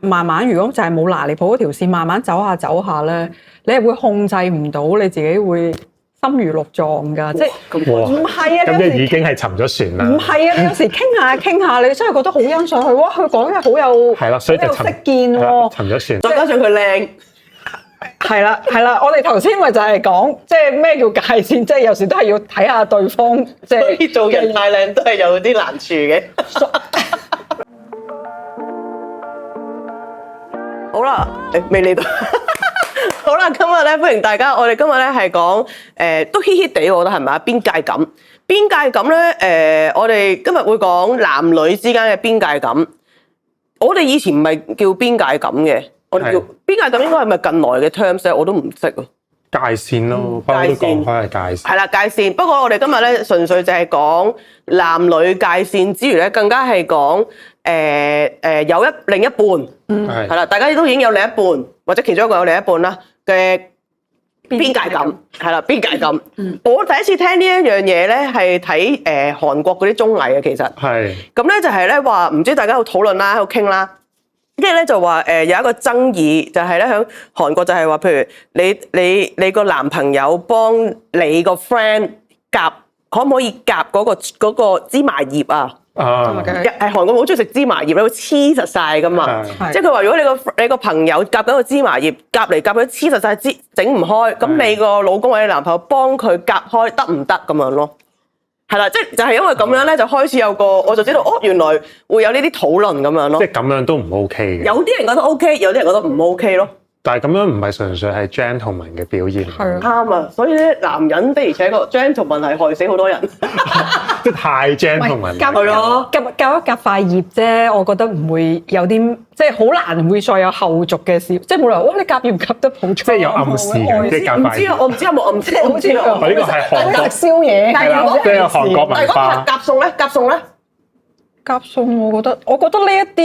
慢慢如果就係冇拿捏好嗰條線，慢慢走下走下咧，你係會控制唔到你自己會心如鹿撞㗎，即係唔係啊？咁你已經係沉咗船啦。唔係啊！你有時傾下，你真係覺得好欣賞佢，哇！佢講嘢好有係啦，所以就識見喎，沉咗船。再加上佢靚，係啦，我哋頭先咪就係講，即係咩叫界線，即係有時都係要睇下對方，即所以係做人太靚都係有啲難處嘅。好啦，未嚟到。好啦，今日咧歡迎大家，我哋今日咧係講都嘻嘻地，我覺得係咪啊？邊界感，邊界感咧我哋今日會講男女之間嘅邊界感。我哋以前唔係叫邊界感嘅，我哋叫邊界感，應該係咪近來嘅 terms 咧？我都唔識啊。界線咯，不過都講開係界線。係啦，界線。不過我哋今日咧純粹就係講男女界線之餘咧，更加係講有另一半，係啦，大家都已經有另一半，或者其中一個有另一半啦嘅邊界感，係啦，邊界感。我第一次聽呢一樣嘢咧，係睇韓國嗰啲綜藝嘅，其實係。咁咧就係咧話，唔知大家喺度討論啦，喺度傾啦。跟住咧就話有一個爭議，就係咧喺韓國就係話，譬如你個男朋友幫你個 friend 夾，可唔可以夾嗰個芝麻葉啊？係韓國好中意食芝麻葉咧，會黐實晒噶嘛。即係佢話，如果你個朋友夾緊個芝麻葉，夾嚟夾去黐實晒，整唔開，咁你個老公或者你男朋友幫佢夾開得唔得咁樣咯？係啦，即係就係因為咁樣咧，就開始有個我就知道原來會有呢啲討論咁樣咯。即係咁樣都唔 OK 嘅。有啲人覺得 OK， 有啲人覺得唔 OK 咯。但係咁樣唔係純粹係 gentleman 嘅表現。係啱啊，所以咧男人的而且確 gentleman 係害死好多人。即係太 gentleman。夾咯，夾一夾塊葉啫，我覺得唔會有啲，即係好難會再有後續嘅事，即係冇理由哇！你夾葉夾得好錯，即係有暗示嘅，即係夾塊葉。唔知啊，我唔知有冇暗示，我唔知啊。呢個係韓國宵夜，但係如果即係韓國文化。但係如果係夾餸咧，夾餸，我覺得呢一啲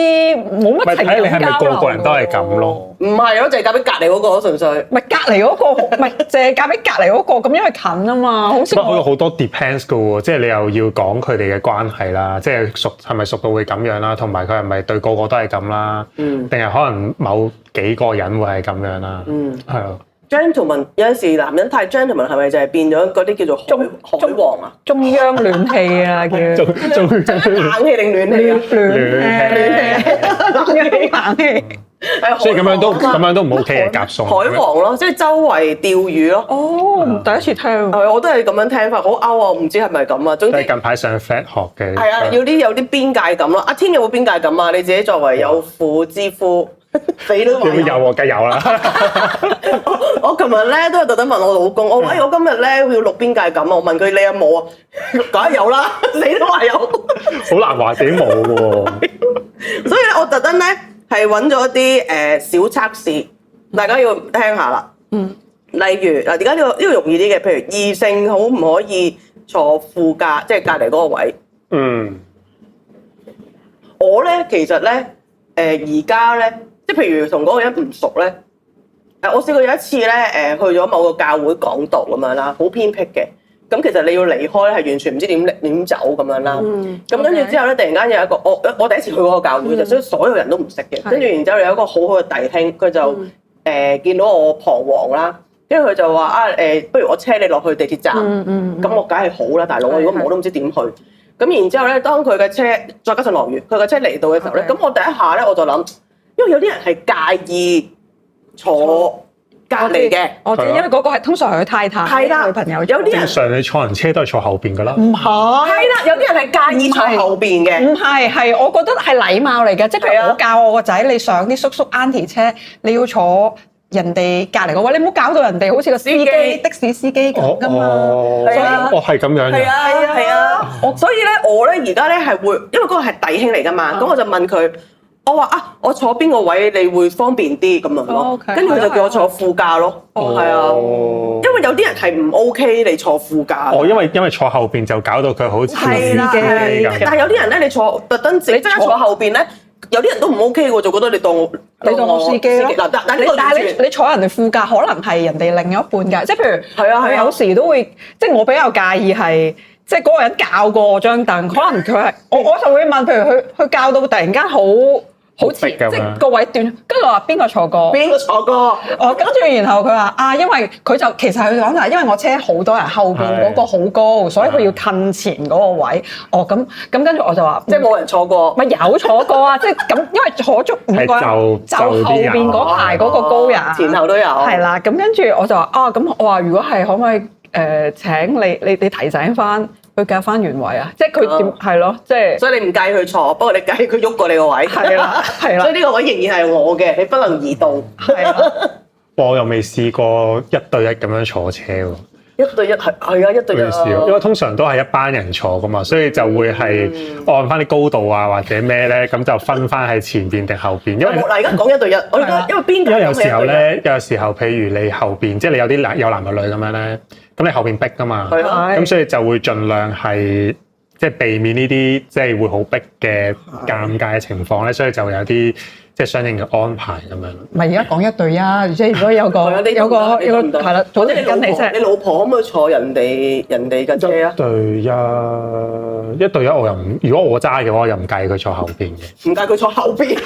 冇乜情感交流。睇你係咪個個人都係咁咯？唔係咯，就係夾俾隔離嗰個純粹。唔係隔離嗰個，唔係淨係夾俾隔離嗰個，咁因為近啊嘛，好似不過好多 depends 嘅喎，即係你又要講佢哋嘅關係啦，即係係咪熟到會咁樣啦，同埋佢係咪對個個都係咁啦？定係可能某幾個人會係咁樣啦？係啊。gentleman 有陣時男人太 gentleman 係咪就係變咗嗰啲叫做海王啊？中央暖氣啊，叫冷氣定暖氣啊？冷氣。所以咁樣都唔 OK 嘅夾餸。海王咯，即係周圍釣魚咯。哦，第一次聽。係，我都係咁樣聽法，好 out 啊！唔知係咪咁啊？總之近排上 flat 學嘅。係啊，有啲邊界感咯。阿天有冇邊界感啊？你自己作為有婦之夫。你都話有喎，梗有啦！我琴日咧都係特登問我老公，我話我今日咧要錄邊界感啊！我問佢你有冇啊？梗係有啦，你都話有。好難話自己冇喎。所以咧，我特登咧係揾咗啲小測試，大家要聽下啦。例如嗱，而家呢個容易啲嘅，譬如異性可唔可以坐副駕，即係隔離嗰個位？我咧其實咧而家咧。即係譬如同嗰個人唔熟咧，我試過有一次咧，去咗某個教會講道咁樣啦，好偏僻嘅。咁其實你要離開係完全唔知點走咁樣啦。咁跟住之後咧，突然間有一個我第一次去嗰個教會，所以所有人都唔識嘅。跟住然之後有一個好好嘅弟兄，佢就見到我彷徨啦，跟住佢就話不如我車你落去地鐵站。咁我梗係好啦，大佬，如果我都唔知點去。咁然之後咧，當佢嘅車再加上落雨，佢嘅車嚟到嘅時候咧，咁我第一下咧我就諗。因為有啲人係介意坐隔離嘅，因為嗰個係通常係佢太太、女朋友。有啲人正常你坐人車都係坐後邊㗎啦。唔係，係啦，有啲人係介意坐後邊嘅。唔係，我覺得係禮貌嚟嘅，即係我教我個仔，你上啲叔叔 auntie 車，你要坐人哋隔離個位，你唔好搞到人哋好似個司機的士司機咁㗎嘛。所以係咁樣嘅。係啊。所以咧，我咧而家咧係會，因為嗰個係弟兄嚟㗎嘛，咁我就問佢。我話我坐邊個位你會方便啲咁樣咯，跟住佢就叫我坐副駕咯，係啊，因為有啲人係唔 OK 你坐副駕。因為坐後邊就搞到佢好似司機咁。但係有啲人咧，你坐特登自己坐後邊咧，有啲人都唔 OK 喎，就覺得你當我司機咯。但係你坐人哋副駕，可能係人哋另一半㗎，即係譬如我有時都會，即係我比較介意係。即係嗰個人教過我張凳，可能佢係我就會問，譬如佢教到突然間好好似即逼咁樣係個位斷，跟住我話邊個坐過？邊個坐過？跟住然後佢話啊，因為佢就其實佢講就係因為我車好多人，後邊嗰個好高，所以佢要近前嗰個位。咁跟住我就話，即係冇人坐過。咪有坐過啊！即係咁，因為坐足5個人，就後邊嗰排嗰個高人，前後都有。係啦，咁跟住我就話咁我話如果係可唔可以請你提醒翻佢計翻原位啊？即係佢點係咯，即係。所以你唔介意佢坐，不過你介意佢喐過你個位。係啦，係啦。所以呢個位仍然係我嘅，你不能移動。係啊。我又未試過1對1咁樣坐車喎。1對1係啊，1對1啊。因為通常都係一班人坐噶嘛，所以就會係按翻啲高度啊或者咩咧，咁就分翻喺前邊定後邊。因為嗱，而家講1對1，我而家因為邊個？因為有時候咧，有時候譬如你後邊，即係你有啲有男有女咁樣咧，咁你後邊逼噶嘛，咁所以就會盡量係即係避免呢啲即係會好逼嘅尷尬嘅情況咧，所以就有啲即係相應嘅安排咁樣。唔係而家講1對1，即係如果有個係啦，早啲跟你啫。你老婆可唔可以坐人哋嘅車啊？1對1我又唔，如果我揸嘅話，我又唔介意佢坐後邊嘅。唔介意佢坐後邊？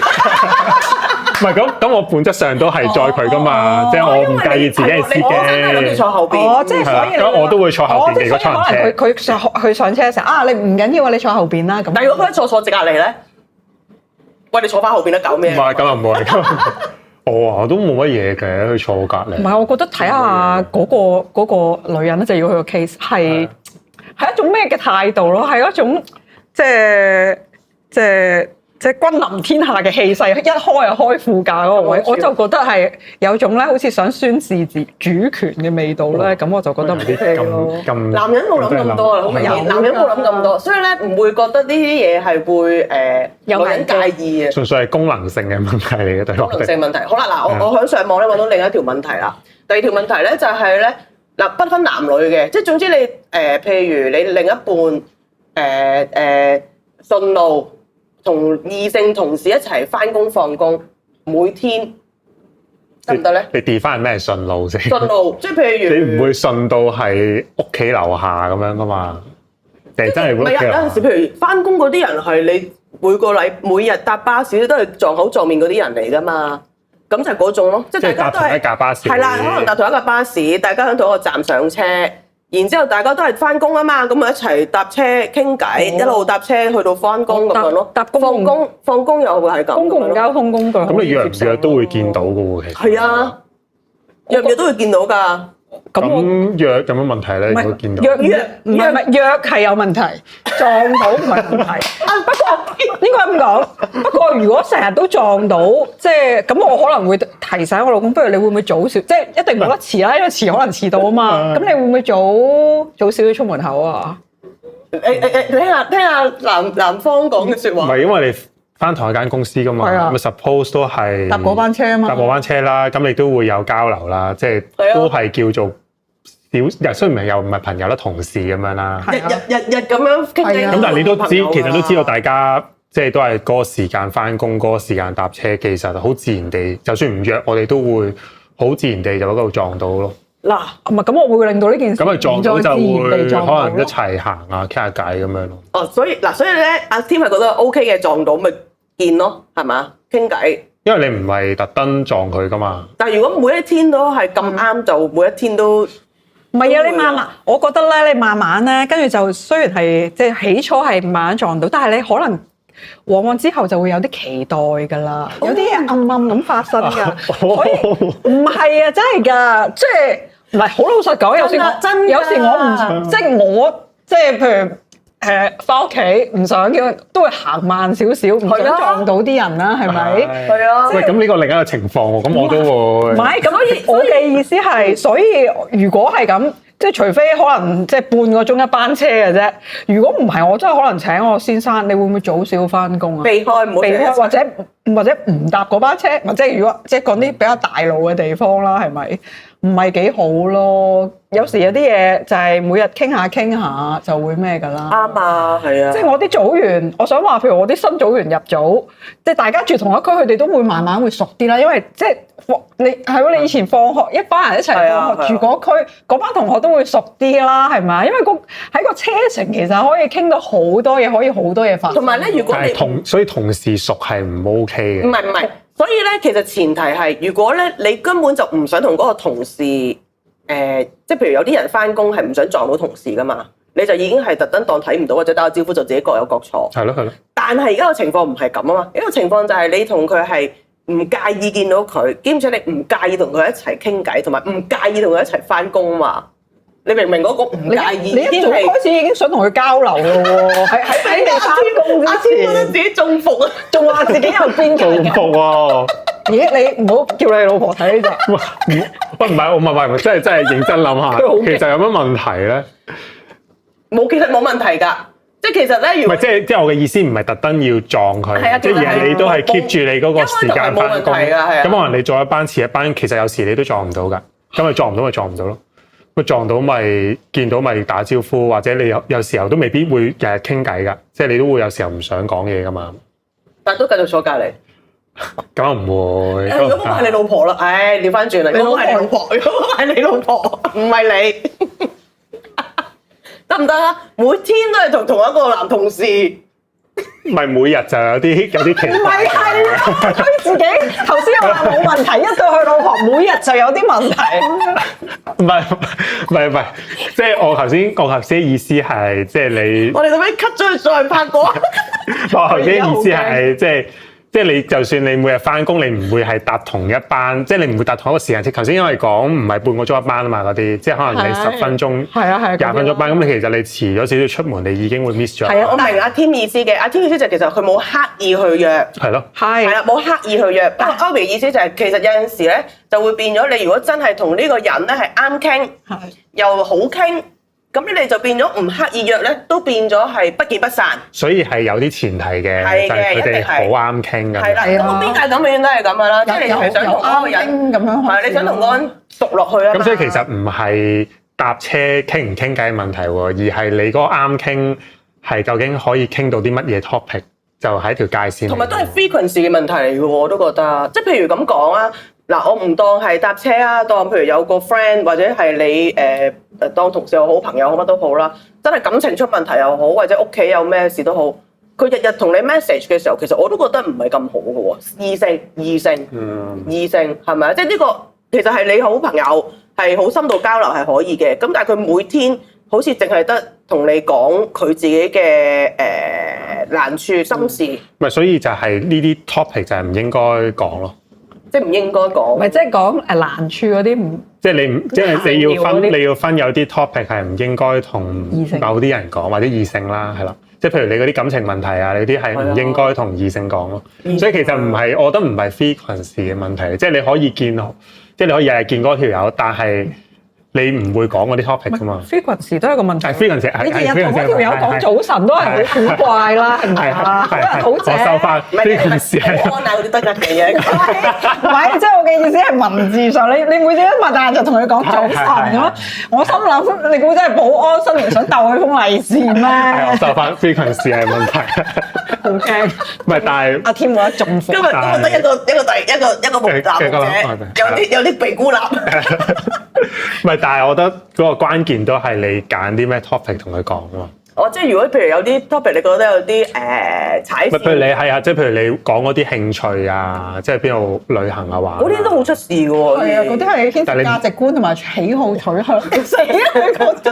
唔係咁，我本質上都係載佢噶嘛，即係我唔介意自己係司機。我真係諗住坐後邊。即係所以咁我都會坐後邊嘅。如果坐人車，佢上車嘅時候你唔緊要啊，你坐後邊啦。咁但係如果佢一坐直隔離咧，喂，你坐翻後邊都搞咩？唔係咁又唔會。我都冇乜嘢嘅，佢坐我隔離。唔係，我覺得睇下嗰個女人咧，就要佢個 case 係一種咩嘅態度咯，係一種即係君臨天下嘅氣勢，一開就開副駕嗰個位，我就覺得係有種咧，好似想宣示主權嘅味道咧，咁我就覺得唔 OK 咯。男人冇諗咁多啊，好明顯，男人冇諗咁多，所以咧唔會覺得呢啲嘢係會有人介意嘅。純粹係功能性嘅問題嚟嘅，對我哋。功能性問題。好啦，嗱，我喺上網咧揾到另一條問題啦。第二條問題咧就係咧，嗱，不分男女嘅，即係總之你譬如你另一半順路。同異性同事一齊翻工放工，每天得唔得咧？你define係咩順路先？順路即係譬如你唔會順到係屋企樓下咁樣噶嘛？定真係唔係啊？有陣時譬如翻工嗰啲人係你每日搭巴士都係撞口撞面嗰啲人嚟噶嘛？咁就係嗰種咯，即係大家都係搭同一架巴士。係啦，可能搭同一架巴士，大家喺同一個站上車。然之後大家都係翻工啊嘛，咁咪一齊搭車傾偈，一路搭車去到翻工咁樣咯。放工又會係咁。公共交通工具。咁你約唔約都會見到嘅喎，其實。係啊，約唔約都會見到㗎。咁約有乜問題咧？如果見到約係有問題，撞到唔係問題。不過應該咁講。不過如果成日都撞到，即係咁，我可能會提醒我老公，不如你會唔會早少？即係一定冇得遲啦，因為遲可能遲到啊嘛。咁你會唔會早少少出門口啊？聽下男方講嘅説話。唔係因為你翻同一間公司噶嘛，咁 suppose 都係搭嗰班車啊嘛，搭嗰班車啦，咁你都會有交流啦，即係都係叫做小，雖然又唔係朋友啦，同事咁樣啦，日咁樣傾偈。咁但係你都知，其實都知道大家即係都係嗰個時間翻工，嗰個時間搭車，其實好自然地，就算唔約，我哋都會好自然地就喺度撞到咯。嗱，唔係咁，我會令到呢件事咁咪撞到就會可能一齊行啊，傾下偈咁樣咯。哦，所以咧，阿 Tim 係覺得 OK 嘅，撞到咪見咯，係嘛？傾偈。因為你唔係特登撞佢噶嘛。但係如果每一天都係咁啱，就每一天都唔係啊！你慢慢，我覺得咧，你慢慢咧，跟住就雖然係即係起初係慢慢撞到，但係你可能往往之後就會有啲期待㗎啦，有啲嘢暗暗咁發生㗎。所以唔係啊，真係㗎，即係唔係好老實講，有時我唔即係我即係譬如。翻屋企唔想叫，都會行慢少少，唔想撞到啲人啦，係咪？係啊。喂，咁呢個另一個情況喎，咁我都會。唔係，咁我嘅意思係，所以如果係咁，即係除非可能即係半個鐘一班車嘅啫。如果唔係，我真係可能請我先生，你會唔會早少翻工啊？避開，或者唔搭嗰班車，或者如果即係講啲比較大路嘅地方啦，係咪？唔唔係幾好咯。有時有啲嘢就係每日傾下就會咩㗎啦。啱啊，係啊。即係我啲組員，我想話，譬如我啲新組員入組，即係大家住同一區，佢哋都會慢慢會熟啲啦。因為即係你係咯，你以前放學一班人一齊放學住嗰區，嗰班同學都會熟啲啦，係咪？因為喺個車程其實可以傾到好多嘢，可以好多嘢發生。同埋咧，如果你所以同事熟係唔 OK 嘅。唔係，所以咧其實前提係，如果咧你根本就唔想同嗰個同事即係譬如有啲人翻工係唔想撞到同事噶嘛，你就已經係特登當睇唔到或者打個招呼就自己各有各錯。係咯。但係而家個情況唔係咁啊嘛，呢個情況就係你同佢係唔介意見到佢，兼且你唔介意同佢一齊傾偈，同埋唔介意同佢一齊翻工啊嘛。你明唔明嗰個唔介意？你一早開始已經想同佢交流咯喎，喺你翻工之前，阿天覺得自己中伏啊，仲話自己有邊中伏喎！咦？你唔好叫你老婆睇呢隻。喂，唔係，真係認真諗下，其實有乜問題咧？其實冇問題㗎。即係其實咧，如果唔係即係我嘅意思，唔係特登要撞佢，即係而係你都係 keep 住你嗰個時間翻工。咁可能你做一班遲一班，其實有時你都撞唔到㗎。咁你撞唔到咪撞唔到咯？咁撞到咪見到咪打招呼，或者你有時候都未必會日日傾偈㗎。即係你都會有時候唔想講嘢㗎嘛。但係都繼續坐隔離。咁又唔會。如果係你老婆啦，唉，調翻轉啦，如果係你老婆，係你老婆，唔係你。得唔得啊？每天都係同一個男同事，唔係每日就有啲奇怪。唔係啦，佢自己頭先又話冇問題，一對佢老婆每日就有啲問題。唔係，即係我頭先意思係即係你。我哋咁樣 cut 咗佢再拍過。我頭先意思係即係你就算你每日翻工，你唔會係搭同一班，即係你唔會搭同一個時間。頭先因為講唔係半個鐘一班啊嘛，嗰啲即係可能你10分鐘、20分鐘班，咁你其實你遲咗少少出門，你已經會 miss 咗。係啊，我明阿添意思嘅，阿添意思就其實佢冇刻意去約。係咯。係啦，冇刻意去約。不過 Oby 意思就係其實有陣時咧就會變咗，你如果真係同呢個人咧係啱傾，又好傾。咁你就變咗唔刻意約咧，都變咗係不見不散。所以係有啲前提嘅，就係佢哋好啱傾㗎。係啦，咁邊界咁永遠都係咁㗎啦，即係你係想同嗰個人咁樣，係你想同嗰個人熟落去啊。咁所以其實唔係搭車傾唔傾偈問題喎，而係你嗰個啱傾係究竟可以傾到啲乜嘢 topic，就喺條界線。同埋都係 frequency 嘅問題嚟嘅喎，我都覺得。即係譬如咁講啊。嗱，我唔當係搭車啊，當譬如有個 friend 或者係你當同事又好，朋友好乜都好啦，真係感情出問題又好，或者屋企有咩事都好，佢日日同你 message 嘅時候，其實我都覺得唔係咁好嘅喎，異性係咪啊？即係呢個其實係你好朋友，係好深度交流係可以嘅，咁但係佢每天好似淨係得同你講佢自己嘅難處心事，咪所以就係呢啲 topic 就係唔應該講咯。即係唔應該講，唔係即係講難處嗰啲唔，即係你唔，即係你要分有啲 topic 係唔應該同某啲人講，或者異性啦，係啦，即係譬如你嗰啲感情問題啊，你啲係唔應該同異性講咯。所以其實唔係，我覺得唔係 frequency 嘅問題，即係你可以見，即係你可以日日見嗰條友，但係你唔會講嗰啲 topic 㗎嘛 ？frequency 都係一個問題。frequency 你日日同嗰條友講早晨都係好古怪啦，係咪啊？好正。我收翻 frequency 係安娜嗰啲得㗎嘅。唔係，即係我嘅意思係文字上，你每次一擘大眼就同佢講早晨咁樣，我心諗你估真係保安新年想鬥佢封利是咩？我收翻 frequency 係問題。好驚。唔係，但係阿添冇得中伏。今日得一個木立者，有啲被孤立。唔係，但係我覺得嗰個關鍵都係你揀啲咩 topic 同佢講啊嘛。哦，即係如果譬如有啲 topic 你覺得有啲踩線，譬如你係啊，即係譬如你講嗰啲興趣啊，即係邊度旅行啊話，嗰啲都好出事嘅喎。係啊，嗰啲係牽涉價值觀同埋喜好取向。死啊！覺得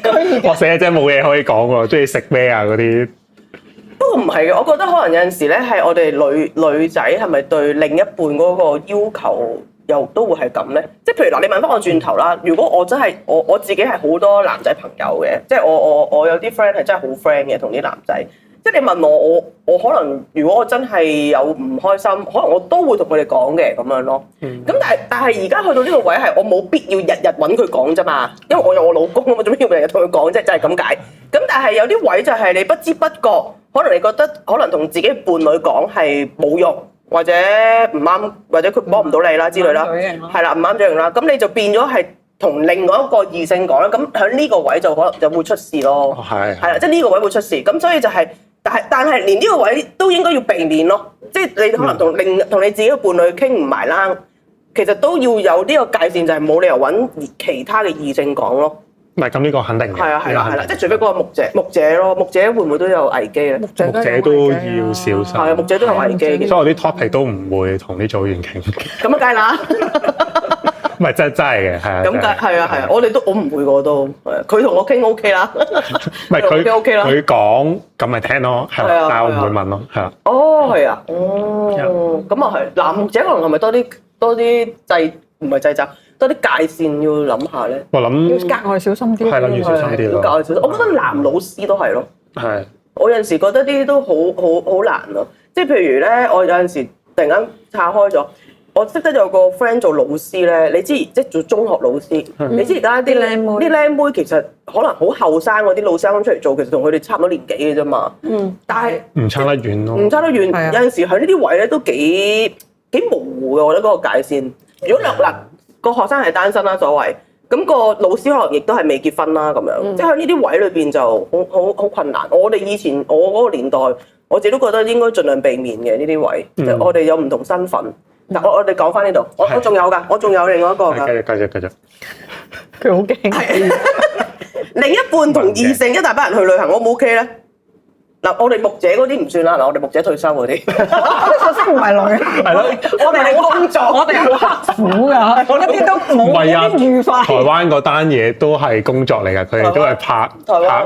佢我死啊！真係冇嘢可以講喎，中意食咩啊嗰啲。不過唔係嘅，我覺得可能有陣時咧係我哋女仔係咪對另一半嗰個要求？又都會係咁咧，即係譬如嗱，你問翻我轉頭啦。如果我真係我自己係好多男仔朋友嘅，即係我有啲 friend 係真係好 friend 嘅，同啲男仔。即係你問我可能如果我真係有唔開心，可能我都會同佢哋講嘅咁樣咯。咁但係而家去到呢個位係我冇必要日日揾佢講啫嘛，因為我有我老公啊嘛，做咩要日日同佢講啫？就係咁解。咁但係有啲位就係你不知不覺，可能你覺得可能同自己伴侶講係冇用。或者唔啱，或者佢幫唔到你啦之類啦，係啦，唔啱嘴型啦，咁你就變咗係同另外一個異性講啦，咁喺呢個位就可能就會出事咯。係啦，即係呢個位會出事，咁所以就係、但係連呢個位都應該要避免咯，即係你可能同你自己嘅伴侶傾唔埋啦，其實都要有呢個界線，就係冇理由揾其他嘅異性講咯。唔係咁呢個肯定嘅。係啦，即係除非嗰個牧者咯，牧者會唔會都有危機咧？牧者都要小心。係啊，牧者都有危機嘅。所以我啲 topic 都唔會同啲組員傾。咁啊，梗係啦。唔係真係嘅，係啊。咁梗係啊，我唔會個都，佢同我傾 OK 啦。唔係佢 OK 啦。佢講咁咪聽咯，係啦，但係我唔會問咯，係啦。哦，係啊，咁啊係。嗱，牧者可能係咪多啲唔係掣肘，多啲界線要諗下咧。我諗要格外小心啲。係啦，要小心啲咯。格外小心。我覺得男老師都係咯。係。我有陣時覺得啲都好難咯。即係譬如咧，我有陣時突然間岔開咗。我識得有個 friend 做老師咧，你知即係做中學老師，你知而家啲靚妹其實可能好後生嗰啲老師啱啱出嚟做，其實同佢哋差唔多年紀嘅啫嘛。但係唔差得遠咯。唔差得遠，有陣時喺呢啲位咧都幾模糊嘅，我覺得嗰個界線。如果嗱個學生係單身啦，所謂咁個老師可能亦都係未結婚啦，咁樣即係喺呢啲位裏邊就好困難。我哋以前我嗰個年代，我自己都覺得應該盡量避免嘅呢啲位，即係我哋有唔同身份。嗱，我哋講翻呢度，我仲有㗎，我仲有另外一個㗎。繼續。佢好驚。另一半同異性一大班人去旅行，O 唔 OK 咧？嗱，我哋牧者嗰啲唔算啦，嗱，我哋牧者退休嗰啲，首先唔係女，係咯，我哋係工作，我哋係刻苦㗎，一啲都冇一啲愉快。台灣嗰單嘢都係工作嚟㗎，佢哋都係拍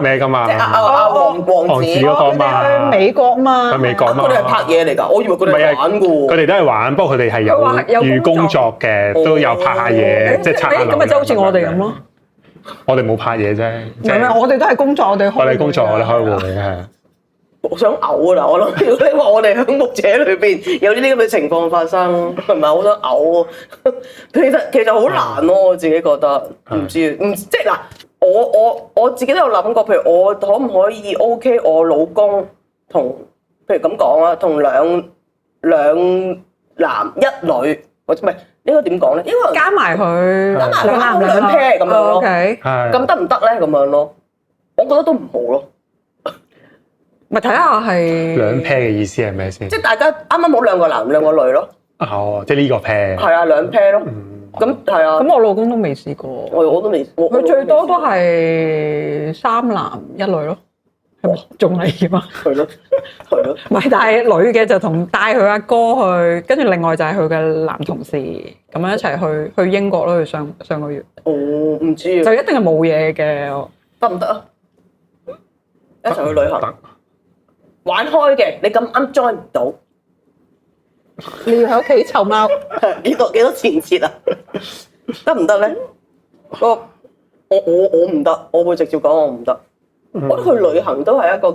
咩㗎嘛？即係王子嗰個嘛，去美國嘛，去美國嘛，佢哋係拍嘢嚟㗎，我以為佢哋係玩㗎喎。佢哋都係玩，不過佢哋係有預工作嘅，都有拍下嘢，即係拆下樓。咁咪就好似我哋咁咯。我哋冇拍嘢啫，唔係，我哋都係工作，我哋工作，我哋開會係。我想嘔啊！嗱，我諗如果你話我哋喺牧者裏邊有呢啲咁嘅情況發生，係咪好想嘔啊？其實好難咯，我自己覺得唔知即係嗱，我自己都有諗過，譬如我可唔可以 OK 我老公同譬如咁講啊，同兩男一女，或者唔係應該點講咧？應該加埋佢兩pair 咁樣咯。OK，咁得唔得咧？咁樣咯，我覺得都唔好咯。咪睇下係兩 pair 嘅意思係咩先？即係大家啱啱好兩個男兩個女咯。哦，即係呢個 pair。係啊，兩 pair 咯。咁係啊。咁我老公都未試過。我都未。佢最多都係三男一女咯。係咪？仲危險啊！係咯。唔係，但係女嘅就同帶佢阿哥去，跟住另外就係佢嘅男同事咁樣一齊去英國咯。佢上個月。哦，唔知啊。就一定係冇嘢嘅。得唔得啊？一齊去旅行。玩開嘅，你咁啱 join 唔到，你要喺屋企湊貓，幾多前設啊？得唔得咧？我唔得，我會直接講我唔得。我覺得去旅行都係一個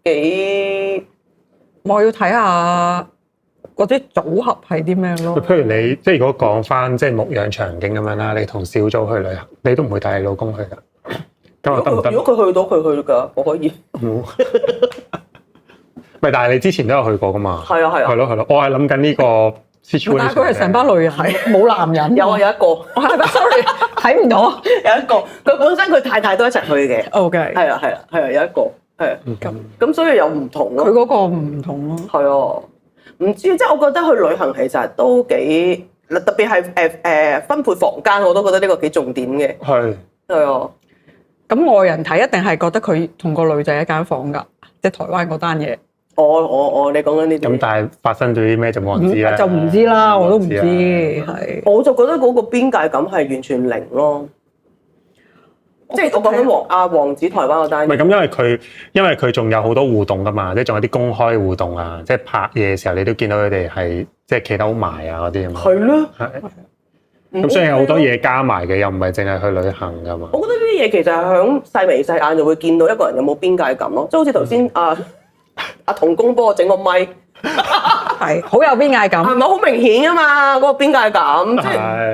幾，我要睇下嗰啲組合係啲咩咯。譬如你即係如果講翻即係牧養場景咁樣啦，你同小組去旅行，你都唔會帶你老公去㗎。咁我得唔得？如果佢去到，佢去㗎，我可以。唔係，但係你之前都有去過噶嘛？係啊。係咯，我係諗緊呢個 situation。但係佢係成班女人，冇男人。有一個。我係 sorry， 睇唔到。有一個，佢本身佢太太都一齊去嘅。OK。係啊，有一個係。咁所以有唔同咯。佢嗰個唔同咯。係啊，唔知即係我覺得去旅行其實都幾特別係分配房間，我都覺得呢個幾重點嘅。係啊。咁外人睇一定係覺得佢同個女仔一間房㗎，即係台灣嗰單嘢。你講緊呢啲。咁但係發生咗啲咩就冇人知啦。就唔知啦，我都唔知。係。我就覺得嗰個邊界感係完全零咯。即係我講緊王子台灣嗰單。唔係咁，因為佢仲有好多互動㗎嘛，即係仲有啲公開互動啊，即係拍嘢嘅時候你都見到佢哋係即係企得好埋啊嗰啲啊嘛。係咯。係。咁所以有好多嘢加埋嘅，又唔係淨係去旅行㗎嘛。我覺得呢啲嘢其實係響細眉細眼就會見到一個人有冇邊界感咯，即係好似頭先阿童工幫我整個咪，係好有邊界感，係咪好明顯㗎嘛？嗰個邊界感，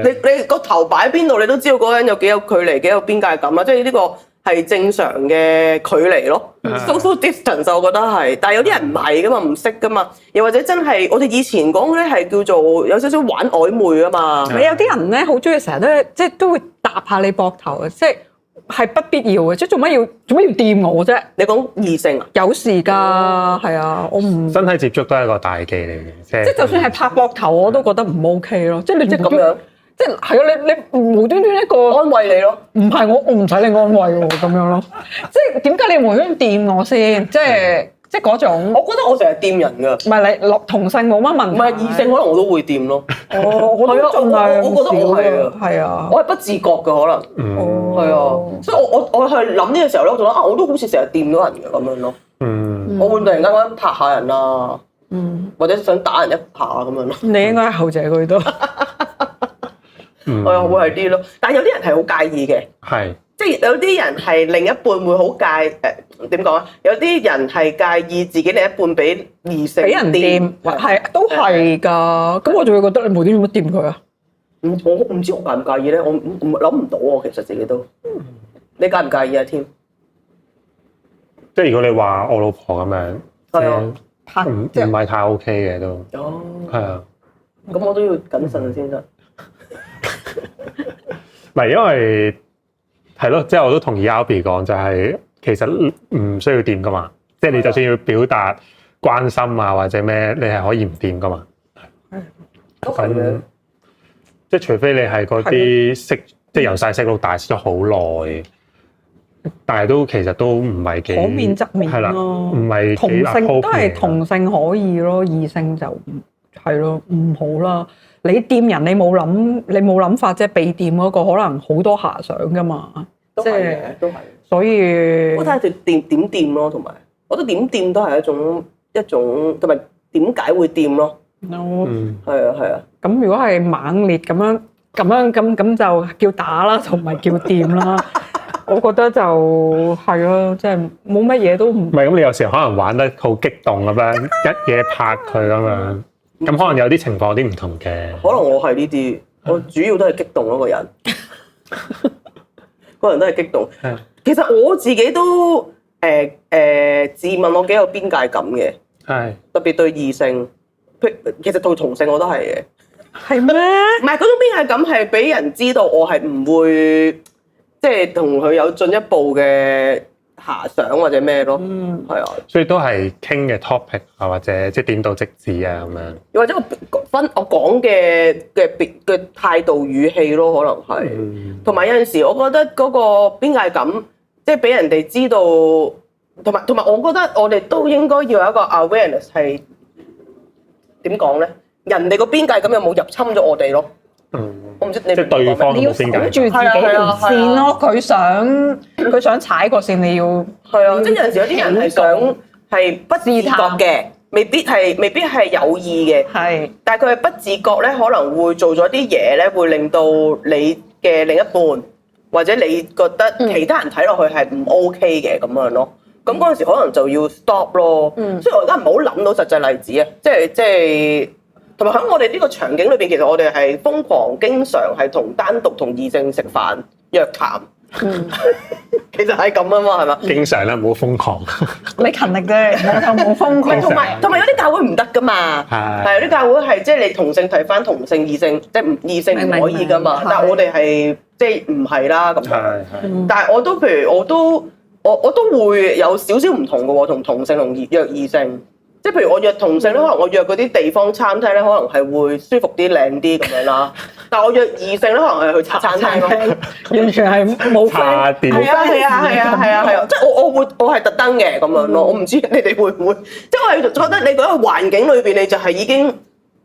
即係你個頭擺邊度，你都知道嗰個人有幾有距離，幾有邊界感啦。即係呢個係正常嘅距離咯，social distance 我覺得係，但係有啲人唔係噶嘛，唔識噶嘛，又或者真係我哋以前講咧係叫做有少少玩曖昧啊嘛。你有啲人咧好中意成日都即係都會搭下你膊頭嘅，即係不必要嘅，即係做乜要掂我啫？你講異性啊？有時㗎，係啊，我唔身體接觸都係一個大忌嚟嘅，即係就算係拍膊頭我都覺得唔 OK 咯，即係你咁樣。即係係啊！你無端端一個安慰你咯，唔係我唔使你安慰喎咁樣咯。即係點解你無端端掂我先？即係嗰種。我覺得我成日掂人㗎。唔係你同性冇乜問題。唔係異性可能我都會掂咯。我都盡量我覺得我係啊，係啊，我係不自覺㗎可能。係啊，所以我去諗呢個時候咧，我覺得我都好似成日掂到人嘅咁樣咯。我會突然間拍下人啊，或者想打人一下咁樣咯。你應該係後者佢都。我又會係啲咯，但係有啲人係好介意嘅，係即係有啲人係另一半會好介點講啊？有啲人係介意自己另一半俾異性俾人掂，係都係㗎。咁我就會覺得你無端端掂佢啊？我唔知我介唔介意咧，我諗唔到喎。其實自己都，你介唔介意啊？添，即係如果你話我老婆咁樣，係啊，唔係太 OK 嘅都，係啊，咁我都要謹慎先得。唔係因為係咯，即係我都同意 Albee 講，就係其實唔需要掂噶嘛，即係你就算要表達關心啊或者咩，你係可以唔掂噶嘛。咁即係除非你係嗰啲識，即係由細識到大識咗好耐，但係都其實都唔係幾可免則免係啦，咯。唔係同性都係同性可以咯，異性就係咯唔好啦。你掂人，你冇諗法啫。被掂嗰個可能好多遐想噶嘛，都係嘅，都係。所以我睇下點掂咯，同埋我覺得點掂都係一種，同埋點解會掂咯。係啊。咁如果係猛烈咁就叫打啦，就唔係叫掂啦。我覺得就係咯，即係冇乜嘢都唔係咁。你有時候可能玩得好激動咁樣，一嘢拍佢咁樣。咁可能有啲情況有啲唔同嘅，可能我係呢啲，我主要都係激動嗰個人，個人都係激動。其實我自己都自問我幾有邊界感嘅，係特別對異性，其實對同性我都係嘅。係咩？唔係嗰種邊界感係俾人知道我係唔會即係同佢有進一步嘅遐想或者咩咯，係啊，所以都係傾嘅 topic 啊，或者即係點到即止啊咁樣。又或者我講嘅態度語氣咯，可能係，同埋有陣時我覺得嗰個邊界感，即係俾人哋知道，同埋我覺得我哋都應該要有一個 awareness 係點講咧？人哋個邊界感有冇入侵咗我哋咯？我唔知你即係對方你要守住自己條線咯，佢想踩個線，你要係啊，即係有陣時有啲人係想係不自覺嘅，未必係有意嘅，係，但係佢係不自覺咧，可能會做咗啲嘢咧，會令到你嘅另一半或者你覺得其他人睇落去係唔 OK 嘅咁樣咯。咁嗰陣時可能就要 stop 咯。所以我而家唔好諗到實際例子啊，即係。同埋喺我哋呢個場景裏邊，其實我哋係瘋狂，經常係單獨同異性食飯約談。其實係咁啊嘛，係嘛？經常咧，唔好瘋狂。你勤力啫，我就冇瘋狂。同埋有啲教會唔得噶嘛，係有啲教會係即係你同性睇翻同性異性，即係異性唔可以噶嘛。但係我哋係即係唔係啦咁。但係我都譬如我都會有少少唔同嘅喎，同性同約異性。即係譬如我約同性咧，可能我約嗰啲地方餐廳咧，可能係會舒服啲、靚啲咁樣啦。但係我約異性咧，可能係去茶餐廳咯，完全係冇 friend。係啊！即係我係特登嘅咁樣咯。我唔知你哋會唔會？即係我係覺得你嗰個環境裏邊，你就係已經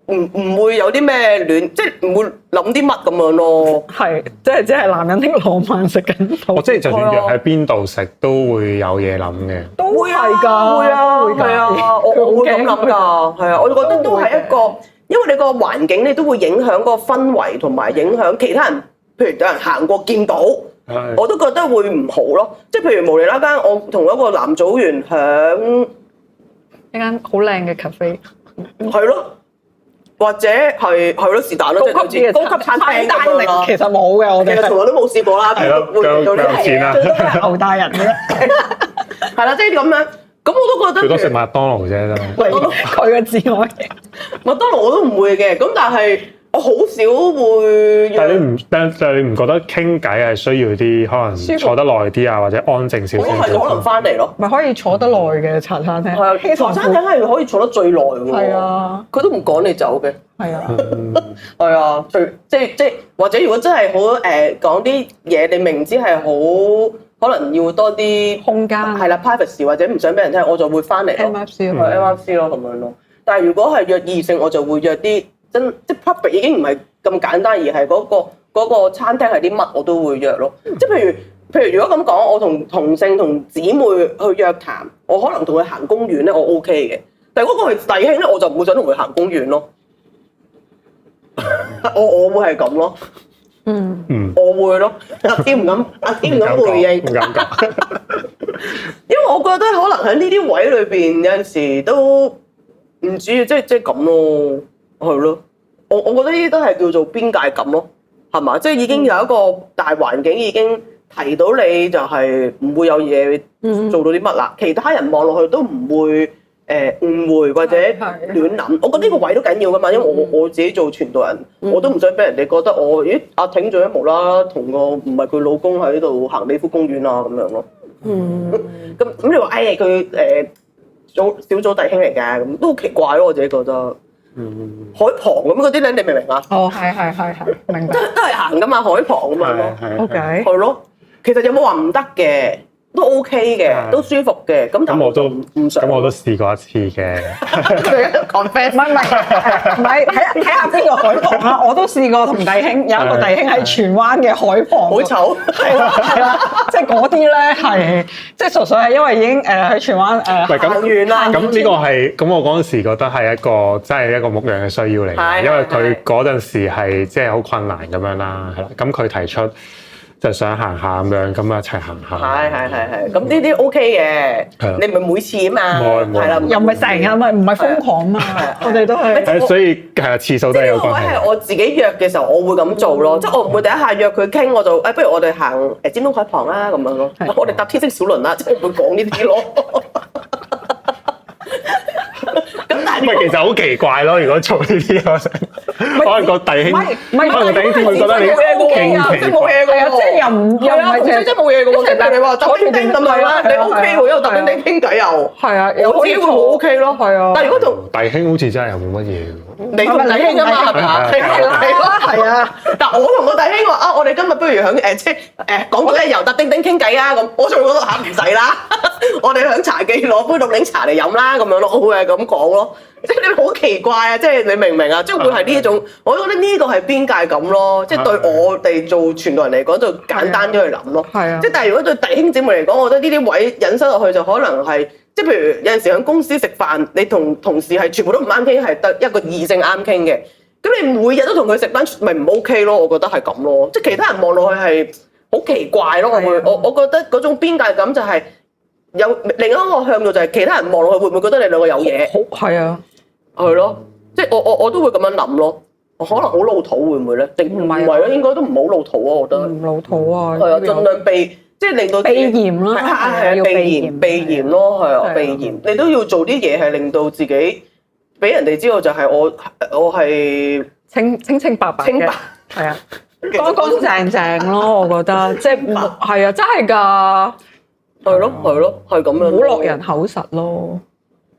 唔會有啲咩亂，即係唔會諗啲乜咁樣咯。係，即係男人的浪漫食緊肚。我即係就算約喺邊度食，都會有嘢諗嘅。都會係㗎，會啊，我會咁諗㗎，係啊，我覺得都係一個，因為你個環境你都會影響個氛圍，同埋影響其他人。譬如有人行過見到，我都覺得會唔好咯。即係譬如無厘啦間，我同一個男組員響一間好靚嘅 cafe，係咯。或者係咯是但咯，即係好似高級餐廳咁樣咯。其實冇嘅，我哋其實從來都冇試過啦，係咯，會做呢啲錢啦，最多係牛大人嘅啫。係啦，即係咁樣。咁我都覺得最多食麥當勞啫，真係。佢嘅至愛。麥當勞我都唔會嘅，咁但係我好少會。但係你唔覺得傾偈係需要啲可能坐得耐啲啊，或者安靜少少？可能翻嚟咯。咪可以坐得耐嘅茶餐廳。係啊，茶餐廳係可以坐得最耐喎。係啊，佢都唔趕你走嘅。係啊，係啊，即或者如果真係好講啲嘢，你明知係好可能要多啲空間係啦 privacy 或者唔想俾人聽，我就會翻嚟咯。MFC 係 MFC 咯咁樣咯。但係如果係約異性，我就會約啲即 public 已經唔係咁簡單，而係嗰個餐廳係啲乜我都會約咯。即譬如如果咁講，我同性同姊妹去約談，我可能同佢行公園咧，我 OK 嘅。但係嗰個係弟兄咧，我就唔會想同佢行公園咯。我會係咁咯。我會咯。阿天唔敢回應。唔敢講。因為我覺得可能喺呢啲位裏邊有陣時都唔知，即係咁咯，係咯。我覺得呢啲都係叫做邊界感咯，係嘛？即係已經有一個大環境已經提到你就係唔會有嘢做到啲乜啦。其他人望落去都唔會誤會或者亂諗。我覺得呢個位都緊要噶嘛，因為我自己做傳道人，我都唔想俾人哋覺得我阿挺咗一無啦，同個唔係佢老公喺度行美孚公園啊咁樣咯。咁你話佢小組弟兄嚟㗎，咁都好奇怪咯，我自己覺得。海旁咁嗰啲咧，你明唔明啊？哦，係，明白。都係行㗎嘛，海旁咁樣咯。OK。係咯，其實有冇話唔得嘅？都 OK 嘅，都舒服嘅。咁我都唔想。咁我都試過一次嘅。confess 唔係睇下邊個海旁啦。我都試過同弟兄有一個弟兄喺荃灣嘅海旁。好醜。係啦，即係嗰啲咧係即係純粹係因為已經喺荃灣行完啦。咁呢個係咁，我嗰陣時覺得係一個真係一個牧養嘅需要嚟嘅，因為佢嗰陣時係即係好困難咁樣啦，係啦。咁佢提出。就想行下咁樣，咁一齊行下。係，咁呢啲 OK 嘅。你唔係每次啊嘛，係啦，又唔係成日，唔係瘋狂啊嘛。我哋都係。所以係次數都係有關係。呢個位係我自己約嘅時候，我會咁做咯。即係我唔會第一下約佢傾，我就不如我哋行尖東海旁啦咁樣咯。我哋搭天星小輪啦，即係我會講呢啲咯。唔係，其實好奇怪咯。如果做呢啲，可能個弟兄，可能個弟兄會覺得你傾奇冇嘢嘅，即係又唔係真係冇嘢嘅喎。但係你話搭叮叮咁樣啦，你 OK 喎，因為搭叮叮傾偈又係啊，我自己會好 OK 咯。係啊，但係如果同弟兄好似真係又冇乜嘢嘅。你同弟兄啊嘛，係嘛？係啊。但係我同個弟兄話啊，我哋今日不如響即係講到咧由搭叮叮傾偈啊咁，我就會覺得嚇唔使啦。我哋響茶記攞杯綠檸茶嚟飲啦咁樣咯，我會係咁講咯。即係你好奇怪啊！即係你明唔明啊？即係會係呢一種，我覺得呢個係邊界感咯。即係對我哋做傳道人嚟講，就簡單啲去諗咯。係啊。即係但係如果對弟兄姊妹嚟講，我覺得呢啲位引申落去就可能係，即係譬如有陣時喺公司食飯，你同同事係全部都唔啱傾，係得一個異性啱傾嘅。咁你每日都同佢食飯，咪唔 OK 咯？我覺得係咁咯。即係其他人望落去係好奇怪咯。我覺得嗰種邊界感就係有另一個向度，就係其他人望落去會唔會覺得你兩個有嘢？好係啊。係咯，即係我都會咁樣諗咯。可能好老土會唔會咧？定唔係咯？應該都唔好老土啊，我覺得。唔老土啊。係啊，盡量避，即係令到避嫌啦。係啊，避嫌咯，係啊，避嫌。你都要做啲嘢係令到自己俾人哋知道，就係我係清白白嘅。清白係啊，乾乾淨淨咯，我覺得即係係啊，真係㗎。係咯，係咁樣。唔好落人口實咯。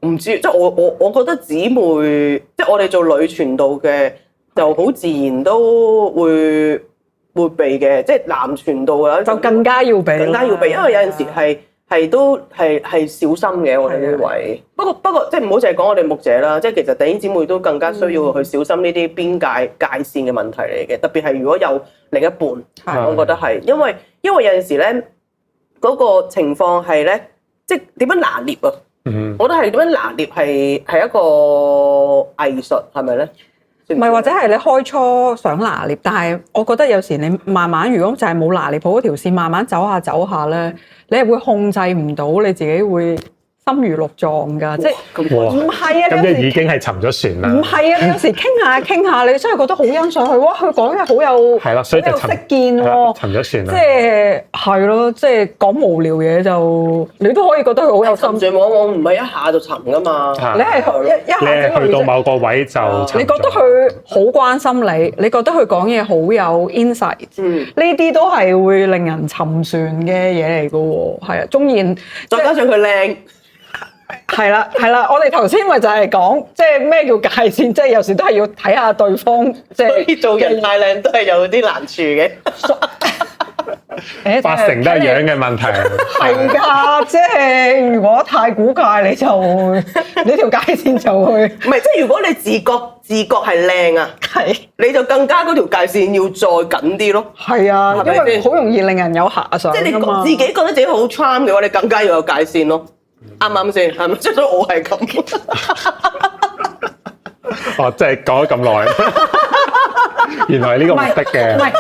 唔知，即係我覺得姊妹，即係我哋做女傳道嘅，就好自然都會避嘅。即係男傳道嘅就更加要避，因為有陣時係都係小心嘅。我哋呢位不過即係唔好淨係講我哋牧者啦，即係其實弟兄姊妹都更加需要去小心呢啲邊界線嘅問題嚟嘅。特別係如果有另一半，我覺得係因為有陣時咧嗰個情況係咧，即係點樣拿捏啊？我覺得係點樣拿捏係一個藝術，係咪咧？唔係，或者係你開初想拿捏，但係我覺得有時你慢慢，如果就係冇拿捏好嗰條線，慢慢走下咧，你係會控制唔到你自己會心如鹿撞㗎，即係唔係啊？咁即係已經係沉咗船啦。唔係啊！你有時傾下，你真係覺得好欣賞佢，哇！佢講嘢好有係啦，所以就識見喎，沉咗船啦。即係咯，即係講無聊嘢就你都可以覺得佢好有心。沉船往往唔係一下就沉㗎嘛。你係一下去到某個位就沉咗。你覺得佢好關心你，你覺得佢講嘢好有 insight，呢啲都係會令人沉船嘅嘢嚟㗎喎。係啊，當然再加上佢靚。係啦，我哋頭先咪就係講，即係咩叫界線，即係有時都係要睇下對方，即係做人太靚都係有啲難處嘅。八成都係樣嘅問題。係㗎，即係如果太古怪，你條界線就會唔係，即係如果你自覺係靚啊，係你就更加嗰條界線要再緊啲咯。係啊，因為好容易令人有遐想。即係你自己覺得自己好 charm 嘅話，你更加要有界線咯。啱唔啱先？係咪？即係所以我係咁。哦，即係講咗咁耐，原來係呢個目的嘅。唔係，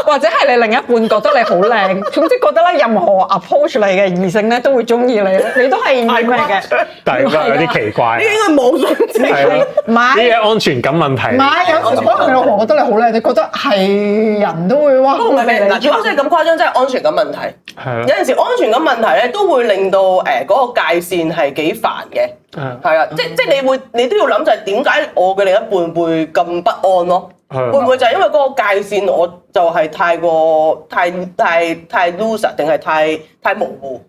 或者係你另一半覺得你好靚，總之覺得咧任何 approach 你嘅異性咧都會中意你，你都係咩嘅？但係有啲奇怪。呢個應該網上係咯，唔係呢啲安全感問題。唔係，有時可能你老婆覺得你好靚，你覺得係人都會哇。唔係嗱，如果真係咁誇張，真係安全感問題。係有陣時安全感問題咧，都會令到嗰個界線係幾煩嘅。係啊，即係你都要諗就係點解我嘅另一半會咁不安咯？會唔會就係因為嗰個界線我就係太過太 loose 定係太模糊？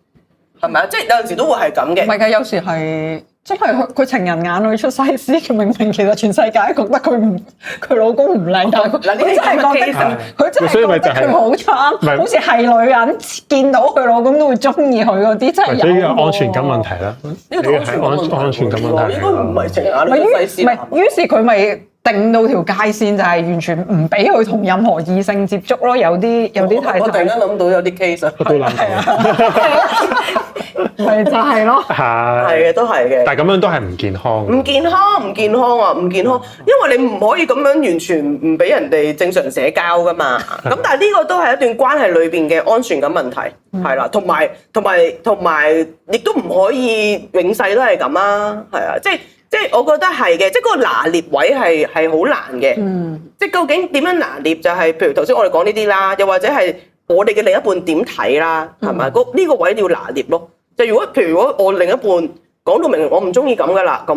係咪啊？即係有陣時都會係咁嘅。唔係㗎，有時係真係佢情人眼裏出西施，佢明明其實全世界覺得佢老公唔靚，但係佢真係覺得佢真係覺得佢好慘，好似係女人見到佢老公都會中意佢嗰啲，真係有。所以呢個安全感問題啦，呢個係安全感問題。應該唔係情人眼裏出西施。唔係，於是佢咪定到條界線，就係完全唔俾佢同任何異性接觸咯。有啲太我突然間諗到有啲 case 啊，我都諗到。咪就係咯，係嘅，都係嘅。但係咁樣都係唔健康。唔健康啊！唔健康，因為你唔可以咁樣完全唔俾人哋正常社交噶嘛。咁但係呢個都係一段關係裏邊嘅安全感問題，係啦，同埋亦都唔可以永世都係咁啊。係啊，即係我覺得係嘅，即係嗰個拿捏位係好難嘅。即係究竟點樣拿捏就係，譬如頭先我哋講呢啲啦，又或者係我哋嘅另一半點睇啦，係咪？呢個位要拿捏咯。就譬如如果我另一半講到明我唔中意咁噶啦，咁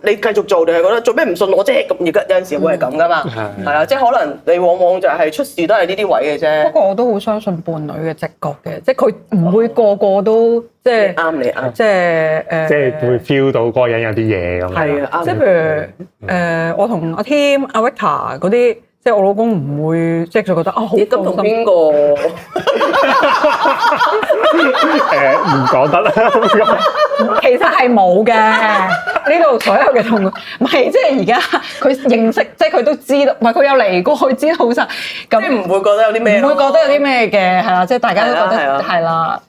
你繼續做定係覺得做咩唔信我啫？咁而家有陣時會係咁噶嘛，係啊，即係可能你往往就係出事都係呢啲位嘅啫。不過我都好相信伴侶嘅直覺嘅，即係佢唔會個個都即係啱你啱，即係即係會 feel 到嗰個人有啲嘢咁。係啊，即係譬如我同阿 Tim、阿 Victor 嗰啲。即係我老公唔會，即係就覺得好咁同邊個？唔講得啦。其實係冇嘅，呢度所有嘅同唔係即係而家佢認識，即係佢都知道，唔係佢有嚟過，佢知道好晒。咁即係唔會覺得有啲咩？唔會覺得有啲咩嘅，係啦，即係大家都覺得係啦。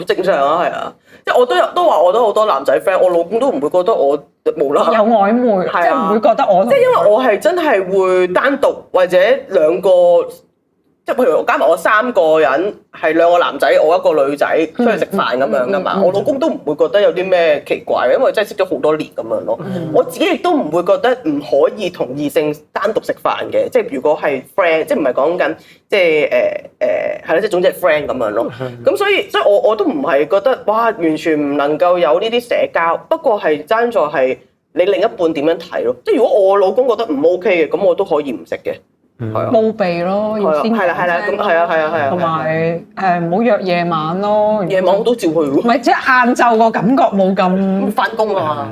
正常啊，係啊，即係我都話我都好多男仔 friend，我老公都唔會覺得我無啦啦有曖昧，即係唔會覺得我，即係因為我係真係會單獨或者兩個，即係譬如我加埋我3個人，係2個男仔，我1個女仔出去食飯咁樣噶嘛，我老公都唔會覺得有啲咩奇怪嘅，因為真係識咗好多年咁樣咯。我自己亦都唔會覺得唔可以同異性單獨食飯嘅，即係如果係 friend，即係唔係講緊即係係啦，即係總之係 friend 咁樣咯。咁所以我都唔係覺得哇，完全唔能夠有呢啲社交，不過係爭在係你另一半點樣睇咯。即係如果我老公覺得唔 OK 嘅，咁我都可以唔食嘅。冇備咯，要先係啦，咁係啊，同埋唔好約夜晚咯。夜晚我都照去喎。唔係即係晏晝個感覺冇咁返工啊嘛。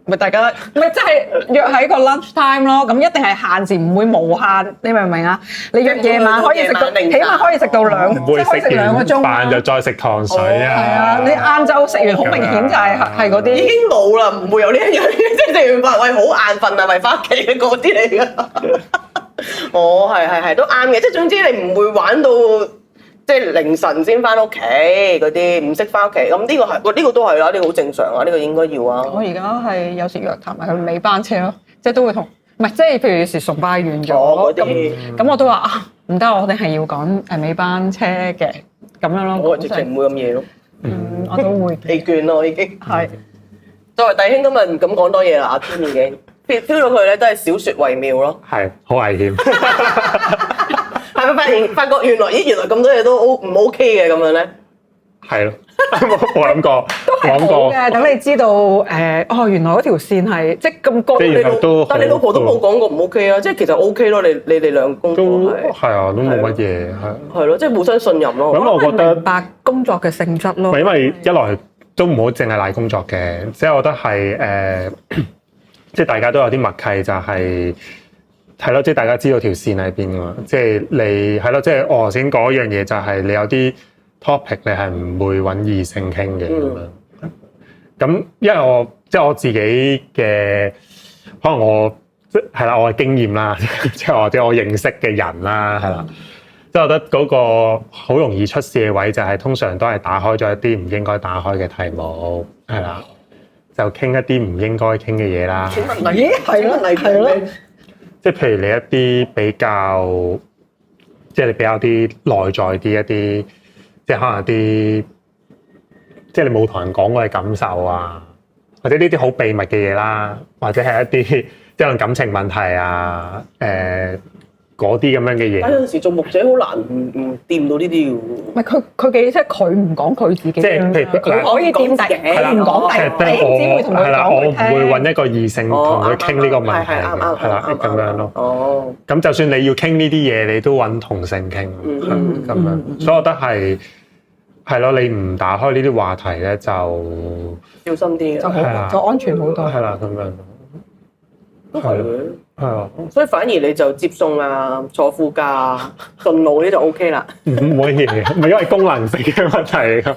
咪大家咪即係約喺個 lunch time 咯，咁一定係限時，唔會無限，你明唔明啊？你約夜晚可以食到，起碼可以食到唔會食2個鐘飯就再食糖水啊！係啊，你晏晝食完好明顯就係嗰啲已經冇啦，唔會有呢一樣嘢，即係食完飯喂好眼瞓啊，咪翻屋企嗰啲嚟㗎。哦，係都啱嘅，即係總之你唔會玩到即係凌晨先翻屋企嗰啲，唔識翻屋企咁呢個係呢個都係啦，呢個好正常啊，呢個應該要啊。我而家係有時約談埋佢尾班車咯，即係都會同唔係即係譬如有時崇拜完咗咁我都話啊唔得，我哋係要趕尾班車嘅咁樣咯。我直情唔會咁夜咯。我都會你倦咯，已經係作為弟兄今日唔敢講多嘢啦，阿天已經 feel 到佢咧都係少説為妙咯。係好危險。係咪發覺原來咁多嘢都唔 OK 嘅咁樣咧？係咯，我諗過，都係好嘅。等你知道原來嗰條線係即係咁高。但你老婆都冇講過唔 OK 啊，即係其實 OK 咯。你哋兩公婆係啊，都冇乜嘢係咯，即係互相信任咯。咁我覺得明白工作嘅性質咯。因為一來都唔好淨係賴工作嘅，即係我覺得係即係大家都有啲默契，就係咯，即係大家知道條線喺邊㗎嘛。即係你係咯，即係我頭先講一樣嘢就係你有啲topic 你係唔會揾異性傾嘅咁樣。咁因為我自己嘅可能我係啦，我嘅經驗啦，即係或者我認識嘅人啦，係啦。即係我覺得嗰個好容易出事嘅位就係通常都係打開咗一啲唔應該打開嘅題目，係啦，就傾一啲唔應該傾嘅嘢啦。請問例如咩？即係譬如你一啲比較，即係你比較啲內在啲一啲，即係可能啲，即係你冇同人講過嘅感受啊，或者呢啲好秘密嘅嘢啦，或者係一啲即係可能感情問題啊，嗰啲咁樣嘅嘢，有陣時做牧者好難唔掂到呢啲嘅喎。唔係佢嘅意思係佢唔講佢自己，即係譬如佢可以掂第，佢唔講第，只會同佢講。我唔會揾一個異性同佢傾呢個問題，係啦咁樣咯。哦，咁就算你要傾呢啲嘢，你都揾同性傾，咁樣。所以我覺得係咯，你唔打開呢啲話題咧，就小心啲，就安全好多。係啦，咁樣都係嘅。係啊，所以反而你就接送啊、坐副駕啊、順路呢就 OK 啦。唔可以，唔係因為功能性嘅問題嚟㗎，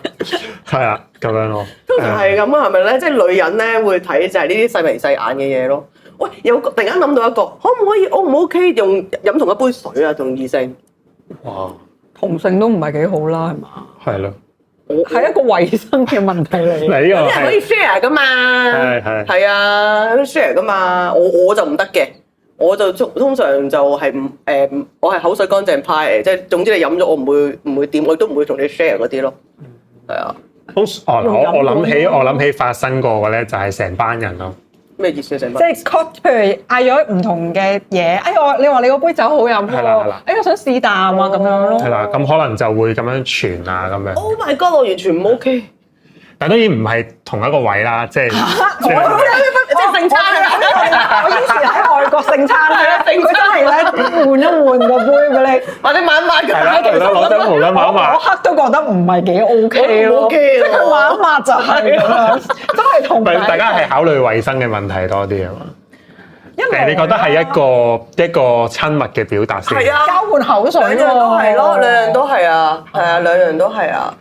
係啊，咁樣咯。通常係咁啊，係咪咧？即係女人咧會睇就係呢啲細眉細眼嘅嘢咯。喂，突然間諗到一個，可唔可以 O 唔 OK 用飲同一杯水啊？同異性？哇，同性都唔係幾好啦，係嘛？係咯。係一個衞生嘅問題嚟。你呢個係可以 share 噶嘛？係啊，可以 share 噶嘛。我就唔得嘅。我就通常就係我係口水乾淨派，即係總之你飲咗我唔會掂，我都唔會同你 share 嗰啲咯。係啊。我諗起發生過嘅咧，就係成班人咯。咩意思？成班？即係譬如嗌咗唔同嘅嘢，你話你嗰杯酒好飲喎，我想試啖啊咁樣咯。係啦，咁可能就會咁樣傳啊咁樣。Oh my god！我完全唔 OK。但當然唔係同一個位啦，即係即係聖餐啊！我以前喺外國聖餐咧，佢真係咧換一換個杯俾你，或者抹一抹佢。係啦，攞張毛巾抹一抹。嗰刻都覺得唔係幾 OK 咯，即係佢抹一抹就係咁樣，真係同。大家係考慮衞生嘅問題多啲啊嘛。定係你覺得係一個親密嘅表達先？係啊，交換口水兩樣都係咯，兩樣都係啊，係啊，兩樣都係啊。